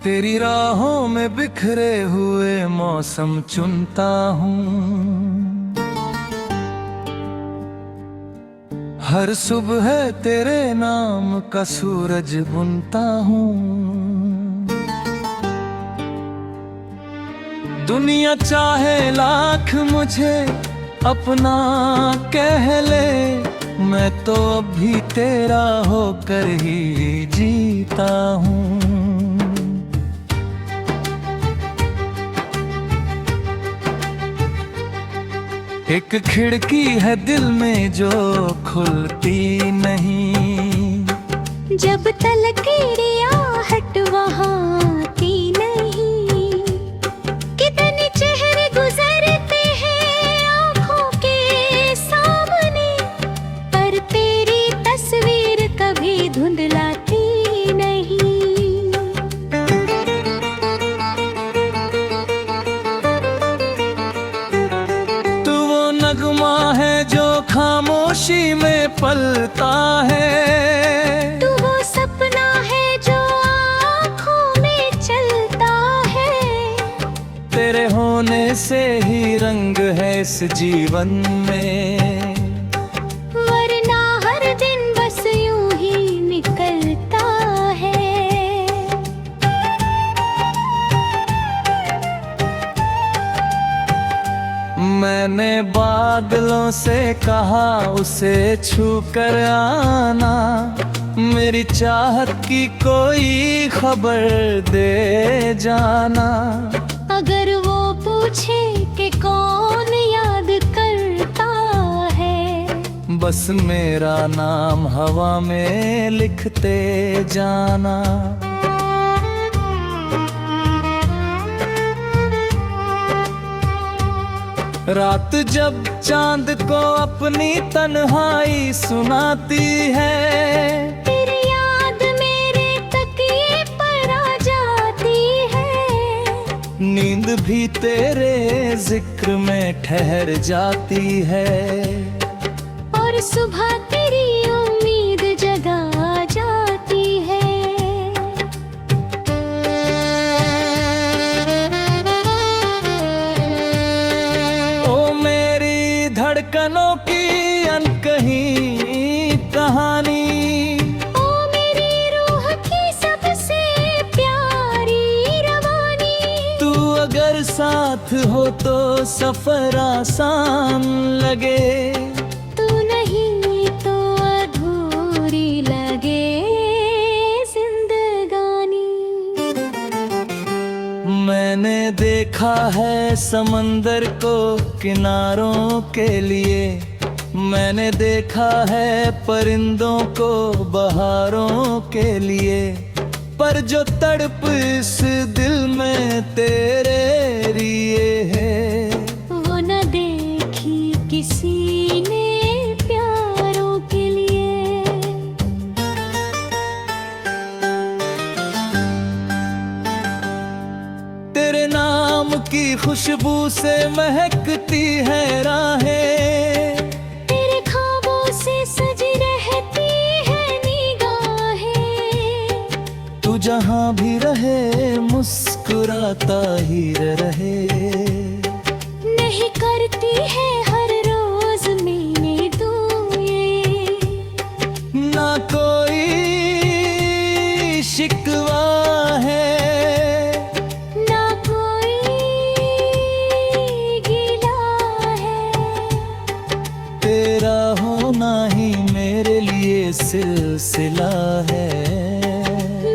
तेरी राहों में बिखरे हुए मौसम चुनता हूँ। हर सुबह तेरे नाम का सूरज बुनता हूँ। दुनिया चाहे लाख मुझे अपना कह ले, मैं तो अब भी तेरा होकर ही जीता हूँ। एक खिड़की है दिल में जो खुलती नहीं, जब तलक रियाहट वहाँ आती नहीं। कितने चेहरे गुजरते हैं आँखों के सामने, पर तेरी तस्वीर कभी धुंधलाती नहीं। नगमा है जो खामोशी में पलता है, तू वो सपना है जो आँखों में चलता है। तेरे होने से ही रंग है इस जीवन में, वरना हर दिन बस यूं ही निकलता है। मैंने बादलों से कहा उसे छू कर आना, मेरी चाहत की कोई खबर दे जाना। अगर वो पूछे कि कौन याद करता है, बस मेरा नाम हवा में लिखते जाना। रात जब चांद को अपनी तन्हाई सुनाती है, तेरी याद मेरे तकिए पर आ जाती है। नींद भी तेरे जिक्र में ठहर जाती है, और सुबह तेरी उम्मीद जगा जाती है। धड़कनों की अनकही कहानी, ओ मेरी रूह की सबसे प्यारी रवानी। तू अगर साथ हो तो सफर आसान लगे, तू नहीं तो अधूरी लगे जिंदगानी। मैंने देखा है समंदर को किनारों के लिए, मैंने देखा है परिंदों को बहारों के लिए, पर जो तड़प इस दिल में तेरे लिए है, वो न देखी किसी ने प्यारों के लिए। तेरे नाम की खुशबू से महकती है राहें, तेरे ख्वाबों से सजी रहती है निगाहें। तू जहाँ भी रहे मुस्कुराता ही रहे। नहीं करती है हर रोज मैंने दुए, ना कोई शिकवा है, ना कोई गिला है। तेरा होना ही मेरे लिए सिलसिला है।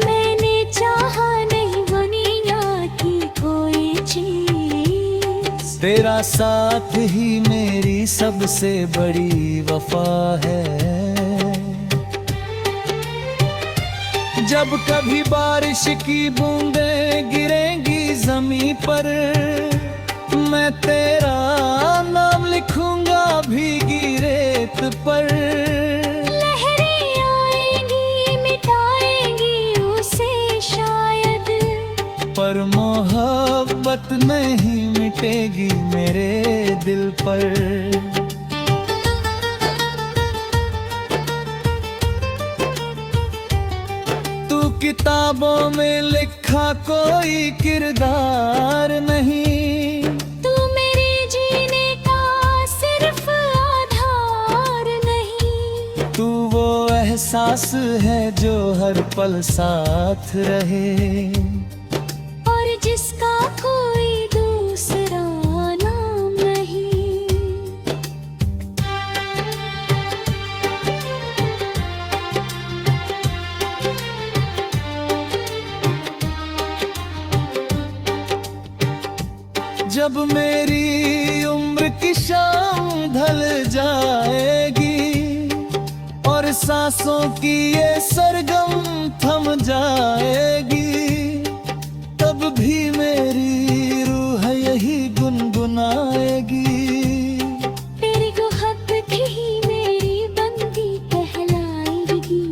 मैंने चाहा नहीं दुनिया की कोई चीज, तेरा साथ ही मेरी सबसे बड़ी वफा है। जब कभी बारिश की बूंदें गिरेंगी जमीन पर, मैं तेरा नाम लिखूंगा भीगी रेत पर। लहरें आएंगी मिटाएंगी उसे शायद, पर मोहब्बत नहीं मिटेगी मेरे दिल पर। तू किताब किताबों में लिखा कोई किरदार नहीं, तू मेरे जीने का सिर्फ आधार नहीं। तू वो एहसास है जो हर पल साथ रहे, और जिसका कोई दूसरा नाम नहीं। जब मेरी उम्र की शाम ढल जाएगी और सांसों की ये सरगम थम जाएगी, तब भी मेरी रूह यही गुनगुनाएगी। तेरी मोहब्बत ही मेरी बंदी कहलाएगी।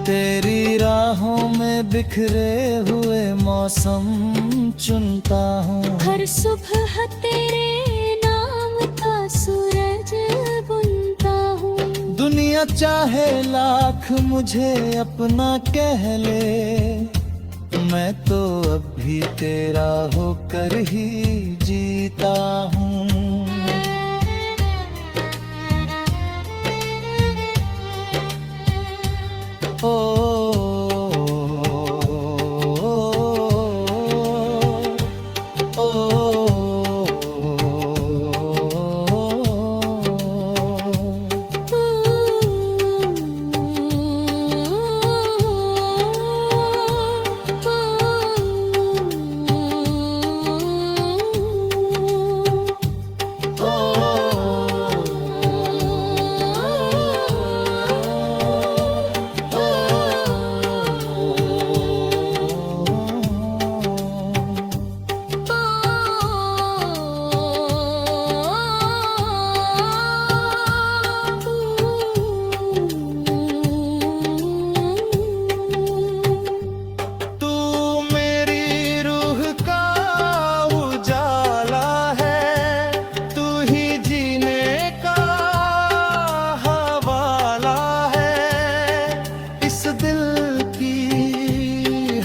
तेरी राहों में बिखरे हुए मौसम चुनता हूँ, हर सुबह तेरे नाम का सूरज बुनता हूँ। दुनिया चाहे लाख मुझे अपना कह ले, मैं तो अब भी तेरा होकर ही जीता हूँ।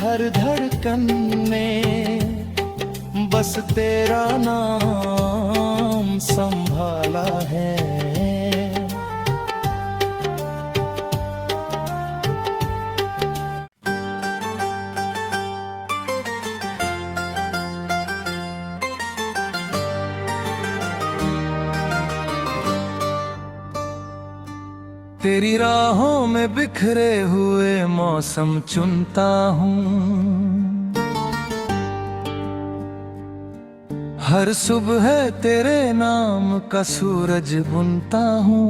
हर धड़कन में बस तेरा नाम संभाला है। तेरी राहों में बिखरे हुए मौसम चुनता हूँ, हर सुबह तेरे नाम का सूरज बुनता हूँ।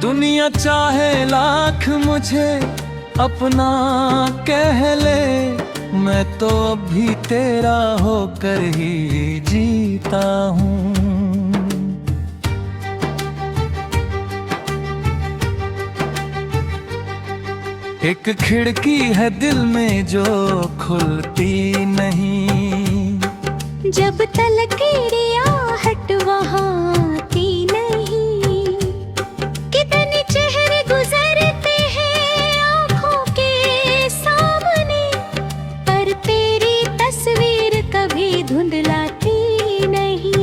दुनिया चाहे लाख मुझे अपना कह ले, मैं तो अब भी तेरा होकर ही जीता हूँ। एक खिड़की है दिल में जो खुलती नहीं, जब तलक रियाहट वहाँ आती नहीं। कितने चेहरे गुजरते हैं आँखों के सामने, पर तेरी तस्वीर कभी धुंधलाती नहीं।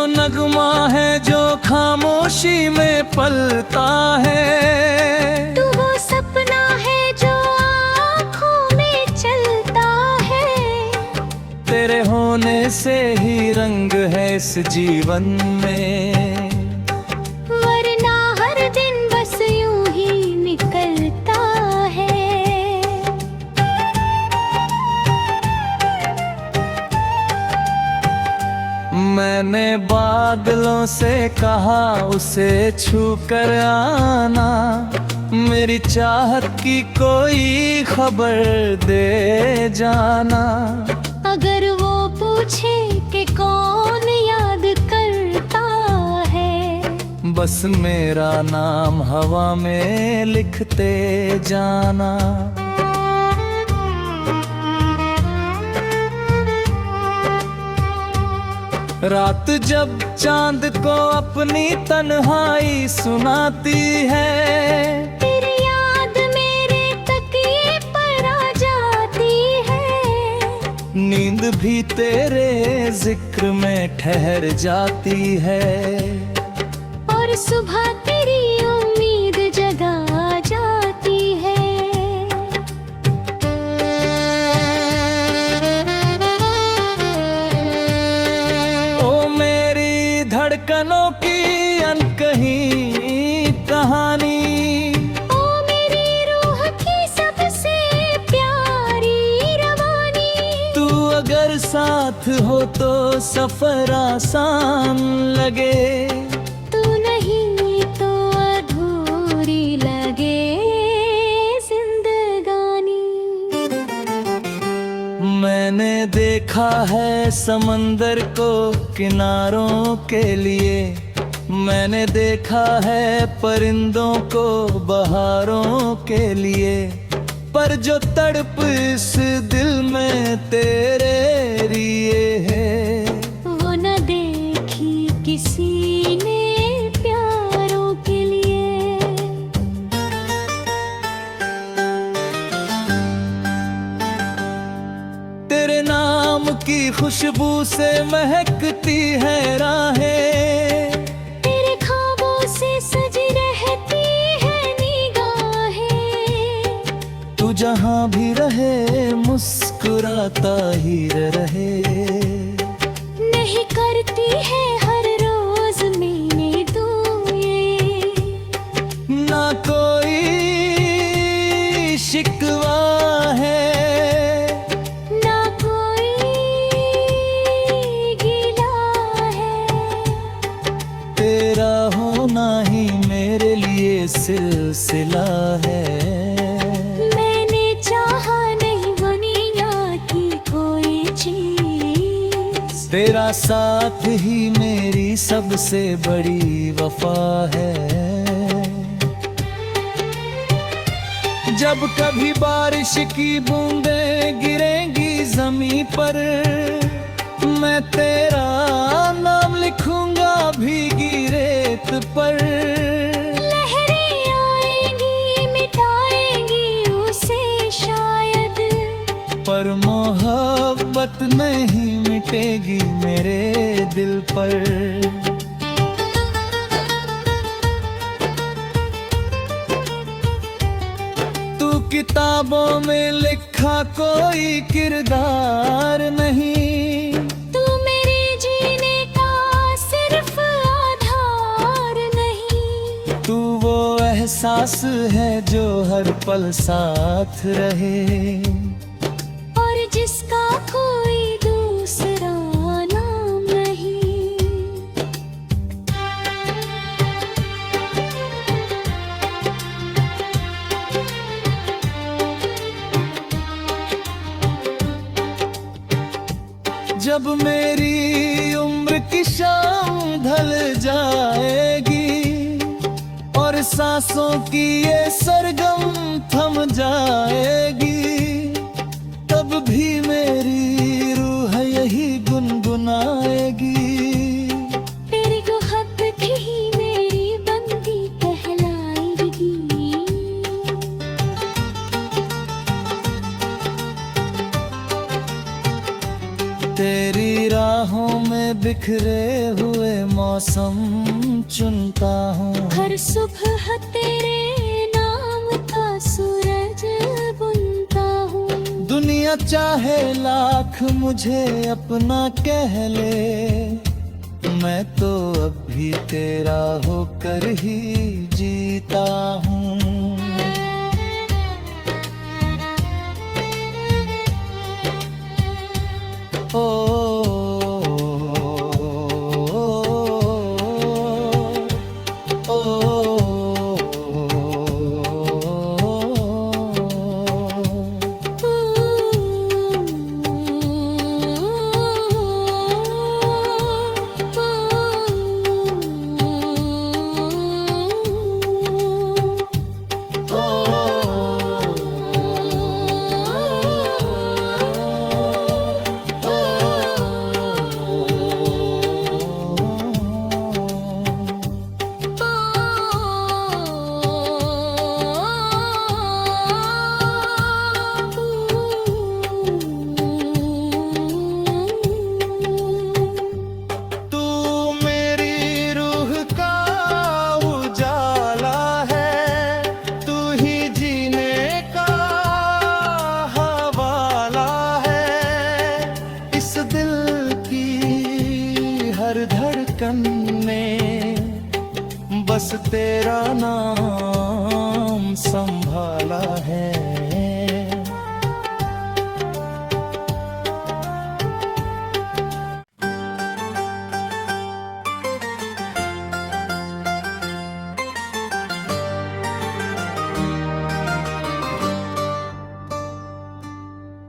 नगमा है जो खामोशी में पलता है, तू वो सपना है जो आँखों में चलता है। तेरे होने से ही रंग है इस जीवन में, वरना हर दिन बस यूं ही निकलता है। मैंने बादलों से कहा उसे छू कर आना, मेरी चाहत की कोई खबर दे जाना। अगर वो पूछे कि कौन याद करता है, बस मेरा नाम हवा में लिखता चलते जाना। रात जब चांद को अपनी तन्हाई सुनाती है, तेरी याद मेरे तकिए पर आ जाती है। नींद भी तेरे जिक्र में ठहर जाती है, और सुबह तेरी उम्मीद जगा जाती है। ओ मेरी धड़कनों की अनकही कहानी, ओ मेरी रूह की सबसे प्यारी रवानी। तू अगर साथ हो तो सफर आसान लगे, तू नहीं तो अधूरी लगे जिंदगानी। मैंने देखा है समंदर को किनारों के लिए, मैंने देखा है परिंदों को बहारों के लिए, पर जो तड़प इस दिल में तेरे लिए है, वो न देखी किसी ने प्यारों के लिए। तेरे नाम की खुशबू से महकती है राहें, तेरे ख्वाबों से सजी रहती है निगाहें। तू जहाँ भी रहे मुस्कुराता ही रहे। नहीं करती है हर रोज मैंने दुए, ना कोई शिकवा है, ना कोई गिला है। तेरा होना ही मेरे लिए सिलसिला है। मैंने चाहा नहीं दुनिया की कोई चीज, तेरा साथ ही मेरी सबसे बड़ी वफा है। जब कभी बारिश की बूंदें गिरेंगी जमीन पर, मैं तेरा नाम लिखूंगा भीगी रेत पर। लहरें आएंगी मिटाएंगी उसे शायद, पर मोहब्बत नहीं मिटेगी मेरे दिल पर। तू किताबों में लिखा कोई किरदार नहीं, तू मेरे जीने का सिर्फ आधार नहीं। तू वो एहसास है जो हर पल साथ रहे, और जिसका कोई दूसरा नाम नहीं। जब मेरी उम्र की शाम ढल जाएगी, और सांसों की ये सरगम थम जाएगी, तब भी मेरी रूह यही गुनगुनाएगी। तेरी मोहब्बत ही मेरी बंदी कहलाएगी। तेरी राहों में बिखरे हुए मौसम चुनता हूँ, हर सुबह तेरे नाम का सूरज बुनता हूँ। दुनिया चाहे लाख मुझे अपना कह ले, मैं तो अब भी तेरा होकर ही जीता हूँ। Oh हर धड़कन में बस तेरा नाम संभाला है।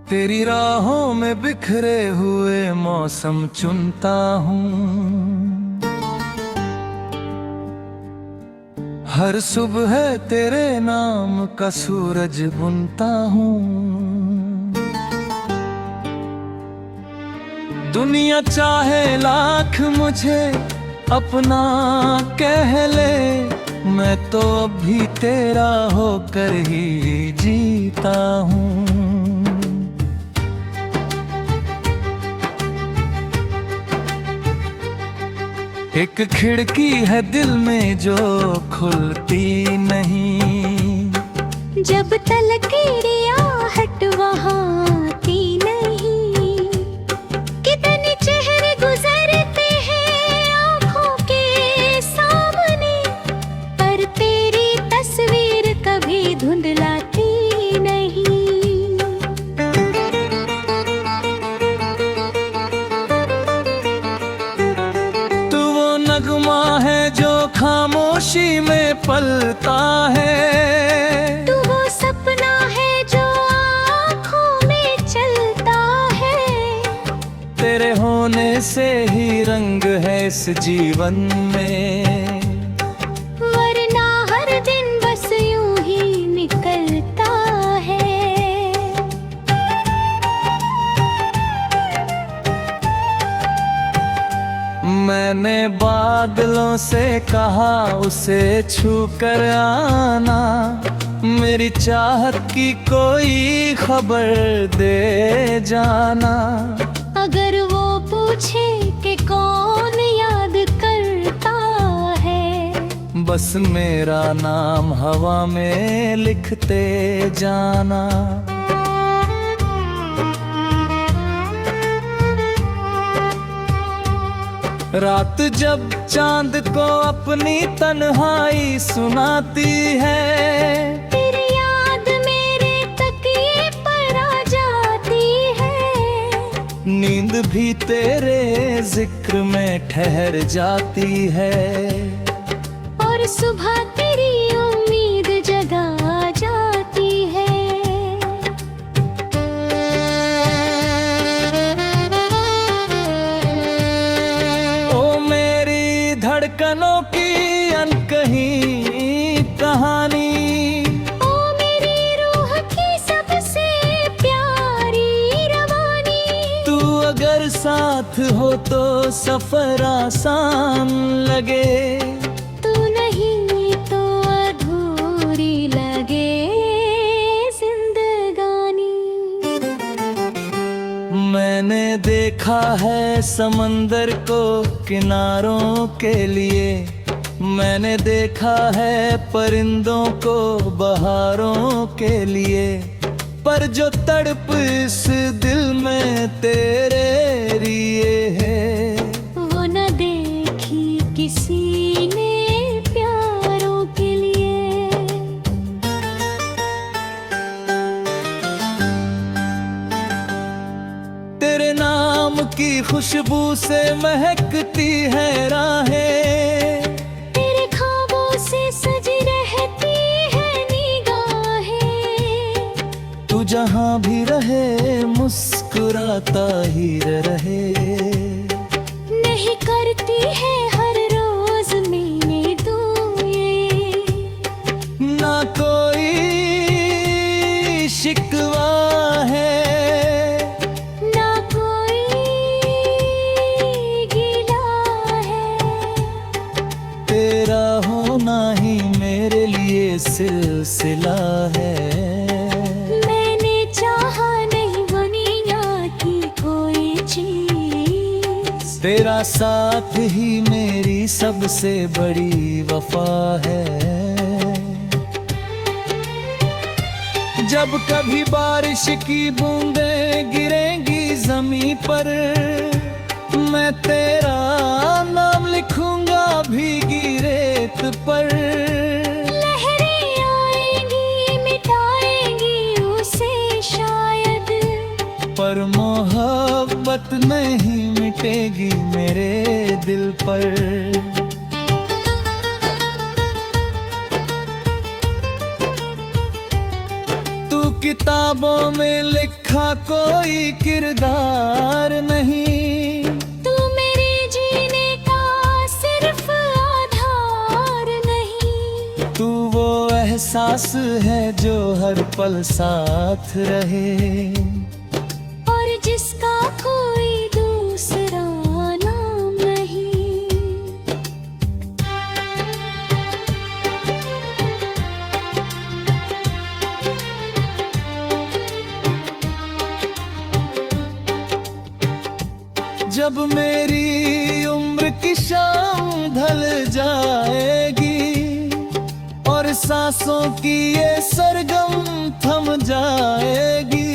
तेरी राहों में बिखरे हुए मौसम चुनता हूँ, हर सुबह तेरे नाम का सूरज बुनता हूँ। दुनिया चाहे लाख मुझे अपना कह ले, मैं तो अब भी तेरा होकर ही जीता हूँ। एक खिड़की है दिल में जो खुलती नहीं, जब तलक रियाहट वहाँ आती नहीं। कितने चेहरे गुजरते हैं आँखों के सामने, पर तेरी तस्वीर कभी धुंधलाती नहीं। नगमा है जो खामोशी में पलता है, तू वो सपना है जो आँखों में चलता है। तेरे होने से ही रंग है इस जीवन में, वरना हर दिन बस यूं ही निकलता है। मैंने बादलों से कहा उसे छू कर आना, मेरी चाहत की कोई खबर दे जाना। अगर वो पूछे कि कौन याद करता है, बस मेरा नाम हवा में लिखते जाना। रात जब चांद को अपनी तन्हाई सुनाती है, तेरी याद मेरे तकिए पर आ जाती है। नींद भी तेरे जिक्र में ठहर जाती है, और सुबह तेरी उम्मीद जगा जाती है। धड़कनों की अनकही कहानी, ओ मेरी रूह की सबसे प्यारी रवानी। तू अगर साथ हो तो सफर आसान लगे, तू नहीं तो अधूरी लगे जिंदगानी। मैंने देखा है समंदर को किनारों के लिए, मैंने देखा है परिंदों को बहारों के लिए, पर जो तड़प इस दिल में तेरे लिए है, वो न देखी किसी ने प्यारों के लिए। तेरे नाम की खुशबू से महकती है राहें, तेरे ख्वाबों से सजी रहती है निगाहें। तू जहाँ भी रहे मुस्कुराता ही रहे। नहीं करती है हर रोज मैंने दुए, ना कोई शिकवा है, ना कोई गिला है। तेरा होना ही मेरे लिए सिलसिला है। मैंने चाहा नहीं दुनिया की कोई चीज, तेरा साथ ही मेरी सबसे बड़ी वफा है। जब कभी बारिश की बूंदें गिरेंगी जमीन पर, मैं तेरा रखेगी मेरे दिल पर। तू किताबों में लिखा कोई किरदार नहीं, तू मेरे जीने का सिर्फ आधार नहीं। तू वो एहसास है जो हर पल साथ रहे, और जिसका कोई दूसरा नाम नहीं। जब मेरी उम्र की शाम ढल जाएगी और सांसों की ये सरगम थम जाएगी,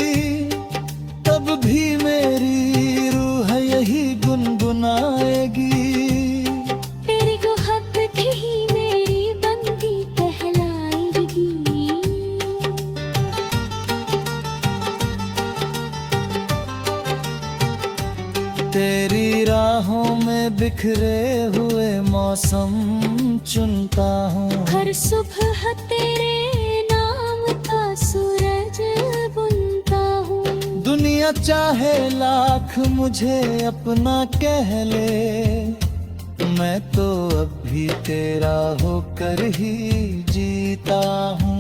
तब भी मेरी रूह यही गुनगुनाएगी। तेरी मोहब्बत ही मेरी बंदी कहलाएगी। तेरी राहों में बिखरे हुए मौसम चुनता हूँ, हर सुबह तेरे नाम का सूरज बुनता हूँ। दुनिया चाहे लाख मुझे अपना कह ले, मैं तो अब भी तेरा होकर ही जीता हूँ।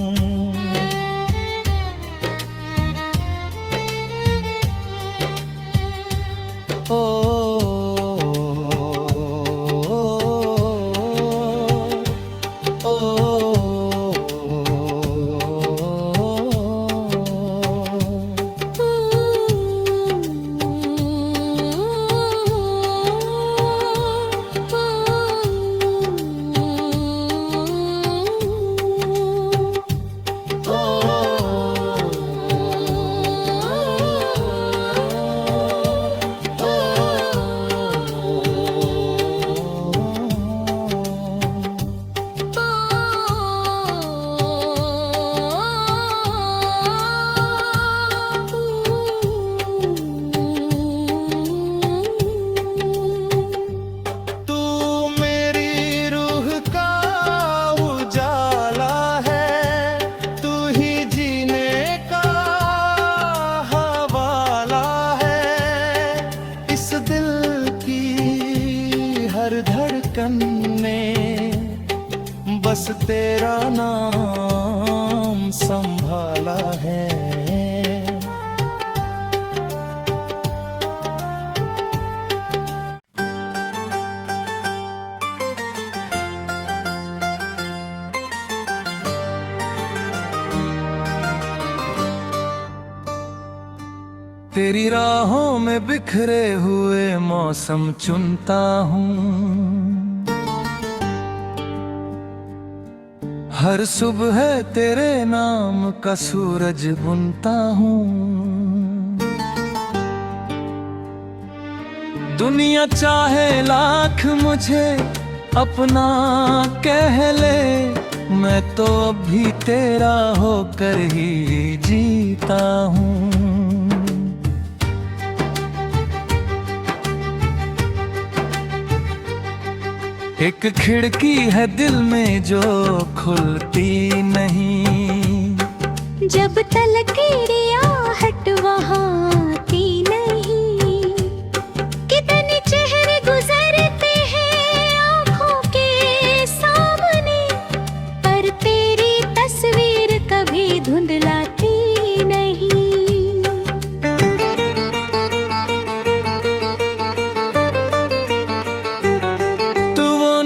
हर धड़कन में बस तेरा नाम संभाला है। तेरी राहों में बिखरे हुए मौसम चुनता हूँ, हर सुबह तेरे नाम का सूरज बुनता हूँ। दुनिया चाहे लाख मुझे अपना कह ले, मैं तो अब भी तेरा होकर ही जीता हूँ। एक खिड़की है दिल में जो खुलती नहीं, जब तलक रियाहट वहाँ आती नहीं। कितने चेहरे गुजरते हैं आँखों के सामने, पर तेरी तस्वीर कभी धुंधलाती नहीं।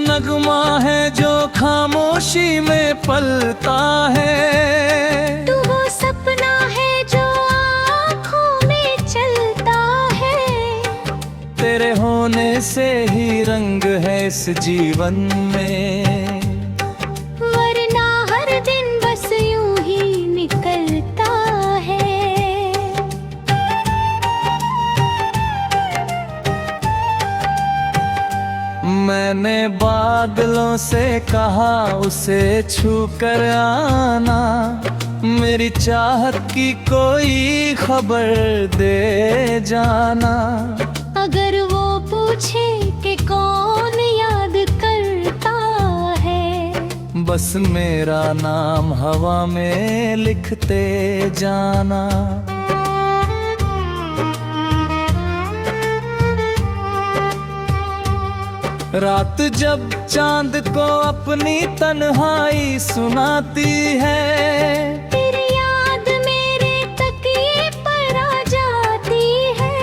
नगमा है जो खामोशी में पलता है, तू वो सपना है जो आँखों में चलता है। तेरे होने से ही रंग है इस जीवन में, वरना हर दिन बस यूं ही निकलता है। मैंने बादलों से कहा उसे छू कर आना, मेरी चाहत की कोई खबर दे जाना। अगर वो पूछे बस मेरा नाम हवा में लिखते जाना। रात जब चांद को अपनी तन्हाई सुनाती है, तेरी याद मेरे तकिए पर आ जाती है।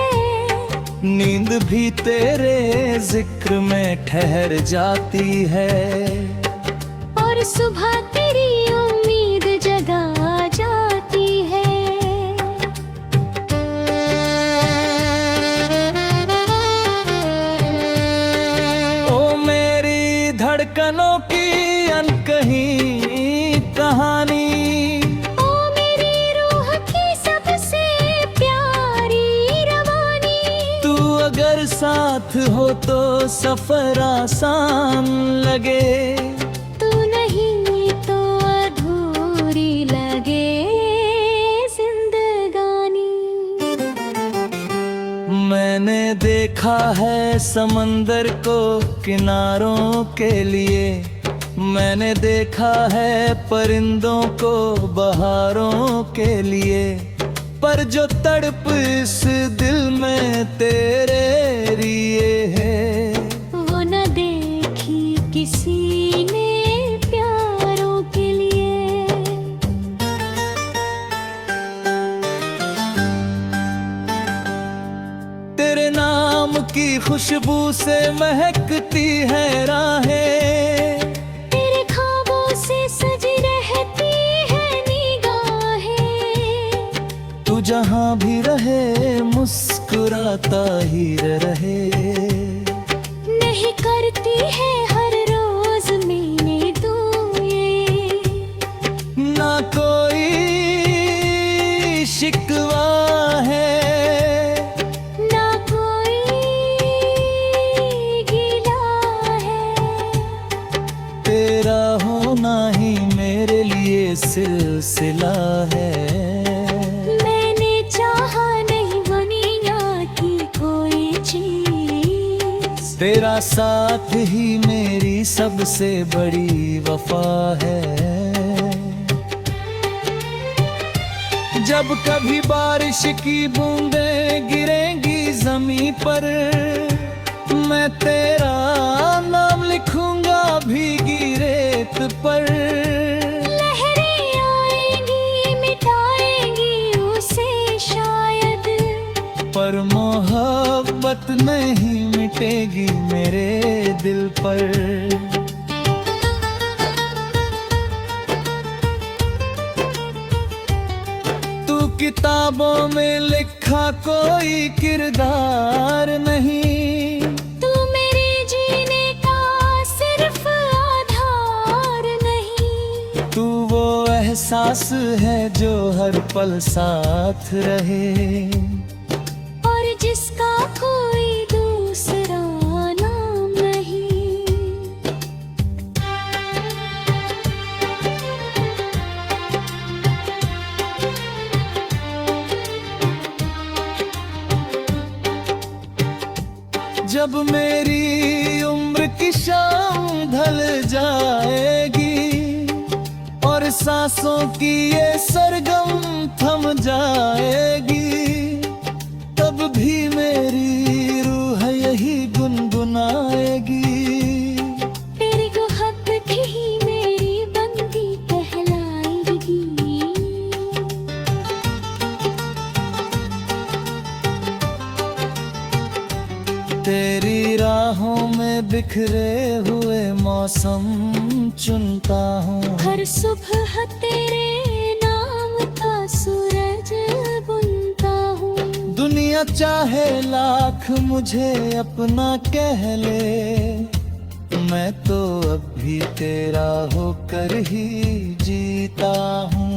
नींद भी तेरे जिक्र में ठहर जाती है, और सुबह तेरी उम्मीद जगा जाती है। धड़कनों की अनकही कहानी, ओ मेरी रूह की सबसे प्यारी रवानी। तू अगर साथ हो तो सफर आसान लगे, तू नहीं तो अधूरी लगे जिंदगानी। मैंने देखा है समंदर को किनारों के लिए, मैंने देखा है परिंदों को बहारों के लिए, पर जो तड़प इस दिल में तेरे लिए है, वो न देखी किसी ने प्यारों के लिए। तेरे नाम की खुशबू से महकती है राहें, तेरे ख्वाबों से सजी रहती है निगाहें। तू जहाँ भी रहे मुस्कुराता ही रहे। नहीं करती है हर रोज मैंने दुए, ना कोई शिकवा है, ना कोई गिला है। तेरा होना ही मेरे लिए सिलसिला है। मैंने चाहा नहीं दुनिया की कोई चीज, तेरा साथ ही मेरी सबसे बड़ी वफा है। जब कभी बारिश की बूंदें गिरेंगी जमीन पर, मैं तेरा नाम लिखूंगा भीगी रेत पर। लहरें आएंगी मिटाएंगी उसे शायद, पर मोहब्बत नहीं मिटेगी मेरे दिल पर। तू किताबों में लिखा कोई किरदार नहीं, तू मेरे जीने का सिर्फ आधार नहीं। तू वो एहसास है जो हर पल साथ रहे, और जिसका कोई दूसरा नाम नहीं। जब मेरी उम्र की शाम ढल जाएगी और सांसों की ये सरगम थम जाएगी, तब भी मेरी रूह यही गुनगुनाएगी। तेरी मोहब्बत ही मेरी बंदी कहलाएगी। तेरी राहों में बिखरे हुए मौसम चुनता हूँ, हर सुबह तेरे नाम का सूरज बुनता हूँ। दुनिया चाहे लाख मुझे अपना कह ले, मैं तो अब भी तेरा होकर ही जीता हूँ।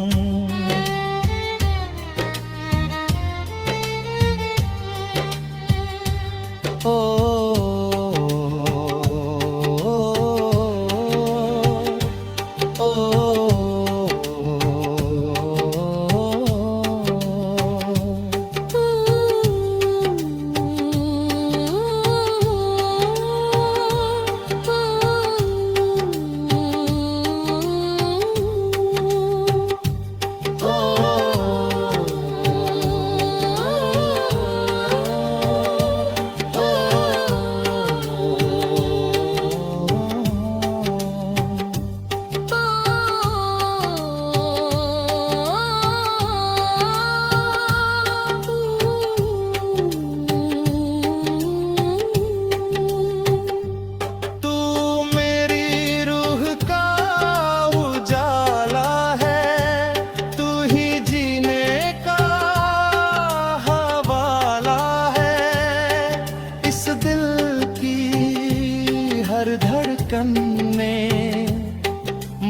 हर धड़कन में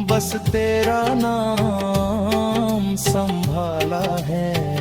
बस तेरा नाम संभाला है।